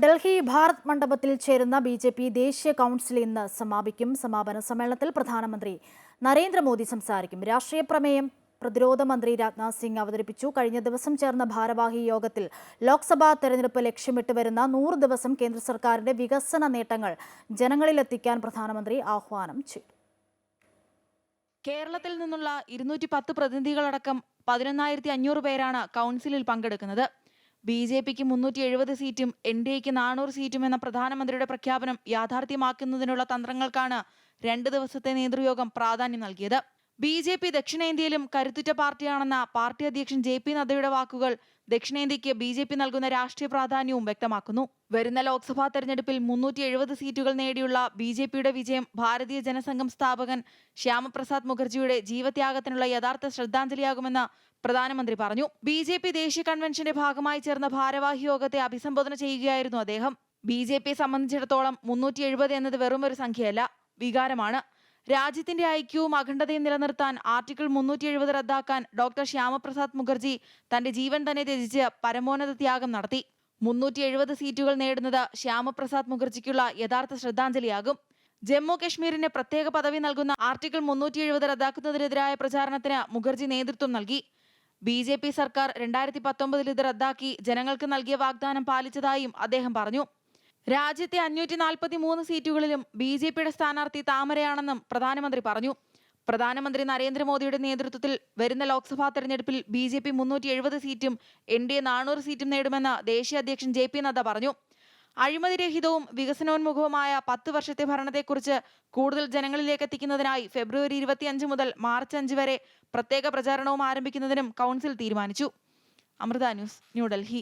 ഡൽഹി ഭാരത് മണ്ഡപത്തിൽ ചേരുന്ന ബി.ജെ.പി. ദേശീയ കൗൺസിൽ ഇന്ന് സമാപിക്കും. സമാപന സമ്മേളനത്തിൽ പ്രധാനമന്ത്രി നരേന്ദ്രമോദി സംസാരിക്കും. രാഷ്ട്രീയ പ്രമേയം പ്രതിരോധ മന്ത്രി രാജ്നാഥ് സിംഗ് അവതരിപ്പിച്ചു. കഴിഞ്ഞ ദിവസം ചേർന്ന ഭാരവാഹി യോഗത്തിൽ ലോക്സഭാ തെരഞ്ഞെടുപ്പ് ലക്ഷ്യമിട്ട് വരുന്ന 100 ദിവസം കേന്ദ്ര സർക്കാരിന്റെ വികസന നേട്ടങ്ങൾ ജനങ്ങളിലെത്തിക്കാൻ പ്രധാനമന്ത്രി ആഹ്വാനം ചെയ്തു. കേരളത്തിൽ നിന്നുള്ള 210 പ്രതിനിധികളടക്കം 11,500 പേരാണ് കൗൺസിലിൽ പങ്കെടുക്കുന്നത്. ബി.ജെ.പിക്ക് 370 സീറ്റും എൻ.ഡി.എക്ക് 400 സീറ്റും എന്ന പ്രധാനമന്ത്രിയുടെ പ്രഖ്യാപനം യാഥാർത്ഥ്യമാക്കുന്നതിനുള്ള തന്ത്രങ്ങൾക്കാണ് 2 ദിവസത്തെ നേതൃയോഗം പ്രാധാന്യം നൽകിയത്. ബി.ജെ.പി. ദക്ഷിണേന്ത്യയിലും കരുത്തുറ്റ പാർട്ടിയാണെന്ന പാർട്ടി അധ്യക്ഷൻ ജെ.പി. നദ്ദയുടെ വാക്കുകൾ ദക്ഷിണേന്ത്യയ്ക്ക് ബി.ജെ.പി. നൽകുന്ന രാഷ്ട്രീയ പ്രാധാന്യവും വ്യക്തമാക്കുന്നു. വരുന്ന ലോക്സഭാ തെരഞ്ഞെടുപ്പിൽ 370 സീറ്റുകൾ നേടിയുള്ള ബി.ജെ.പിയുടെ വിജയം ഭാരതീയ ജനസംഘം സ്ഥാപകൻ ശ്യാമപ്രസാദ് മുഖർജിയുടെ ജീവത്യാഗത്തിനുള്ള യഥാർത്ഥ ശ്രദ്ധാഞ്ജലിയാകുമെന്ന് പ്രധാനമന്ത്രി പറഞ്ഞു. ബി.ജെ.പി. ദേശീയ കൺവെൻഷന്റെ ഭാഗമായി ചേർന്ന ഭാരവാഹി യോഗത്തെ അഭിസംബോധന ചെയ്യുകയായിരുന്നു അദ്ദേഹം. ബി.ജെ.പിയെ സംബന്ധിച്ചിടത്തോളം 370 എന്നത് വെറുമൊരു സംഖ്യയല്ല, വികാരമാണ്. രാജ്യത്തിന്റെ ഐക്യവും അഖണ്ഡതയും നിലനിർത്താൻ ആർട്ടിക്കിൾ 370 റദ്ദാക്കാൻ ഡോക്ടർ ശ്യാമപ്രസാദ് മുഖർജി തന്റെ ജീവൻ തന്നെ ത്യജിച്ച് പരമോന്നത ത്യാഗം നടത്തി. 370 സീറ്റുകൾ നേടുന്നത് ശ്യാമപ്രസാദ് മുഖർജിക്കുള്ള യഥാർത്ഥ ശ്രദ്ധാഞ്ജലിയാകും. ജമ്മു കശ്മീരിന് പ്രത്യേക പദവി നൽകുന്ന ആർട്ടിക്കിൾ 370 റദ്ദാക്കുന്നതിനെതിരായ പ്രചാരണത്തിന് മുഖർജി നേതൃത്വം നൽകി. ബി.ജെ.പി. സർക്കാർ 2019 ഇത് റദ്ദാക്കി ജനങ്ങൾക്ക് നൽകിയ വാഗ്ദാനം പാലിച്ചതായും അദ്ദേഹം പറഞ്ഞു. രാജ്യത്തെ 543 സീറ്റുകളിലും ബി.ജെ.പിയുടെ സ്ഥാനാർത്ഥി താമരയാണെന്നും പ്രധാനമന്ത്രി പറഞ്ഞു. പ്രധാനമന്ത്രി നരേന്ദ്രമോദിയുടെ നേതൃത്വത്തിൽ വരുന്ന ലോക്സഭാ തെരഞ്ഞെടുപ്പിൽ ബി.ജെ.പി. 370 സീറ്റും എൻ.ഡി.എ 400 സീറ്റും നേടുമെന്ന് ദേശീയ അധ്യക്ഷൻ ജെ.പി. നദ്ദ പറഞ്ഞു. അഴിമതിരഹിതവും വികസനോന്മുഖവുമായ 10 വർഷത്തെ ഭരണത്തെക്കുറിച്ച് കൂടുതൽ ജനങ്ങളിലേക്ക് എത്തിക്കുന്നതിനായി ഫെബ്രുവരി 25 മുതൽ മാർച്ച് 5 വരെ പ്രത്യേക പ്രചാരണവും ആരംഭിക്കുന്നതിനും കൗൺസിൽ തീരുമാനിച്ചു. അമൃത ന്യൂസ്, ന്യൂഡൽഹി.